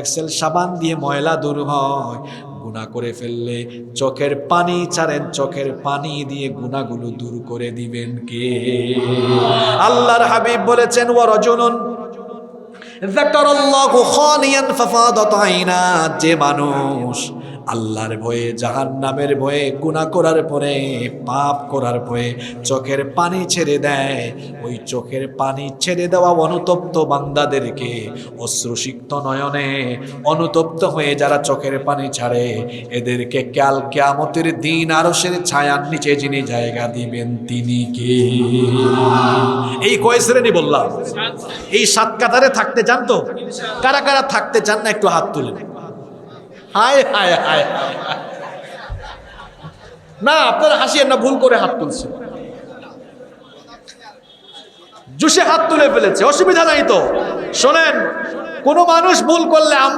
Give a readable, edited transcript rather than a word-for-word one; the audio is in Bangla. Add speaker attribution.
Speaker 1: এক্সেল সাবান দিয়ে ময়লা দূর হয়। গুনাহ করে ফেললে চোখের পানি ছাড়েন, চোখের পানি দিয়ে গুনাহগুলো দূর করে দিবেন কে? আল্লাহর হাবিব বলেছেন, ওয়া রাজুলুন যাকারাল্লাহু খালিয়ান ফাফাদাত আইনা, যে মানুষ আল্লাহর ভয়ে, জাহান্নামের ভয়ে, গুনাহ করার পরে, পাপ করার ভয়ে চোখের পানি ছেড়ে দেয়, ওই চোখের পানি ছেড়ে দেওয়া অনুতপ্ত বান্দাদেরকে অশ্রুসিক্ত নয়নে অনুতপ্ত হয়ে যারা চোখের পানি ছাড়ে, এদেরকে কাল কিয়ামতের দিন আরশের ছায়ার নিচে যিনি জায়গা দিবেন তিনি কে? এই কয় শ্রেণী বললাম? এই 7 কাতারে থাকতে চান তো? কারা কারা থাকতে চান না একটু হাত তুলেন। হায় হায় হায়, না আপনারা হাসিয়েন না, ভুল করে হাত তুলছে, জুসে হাত তুলে ফেলেছে, অসুবিধা নাই তো। শোনেন, কোন মানুষ ভুল করলে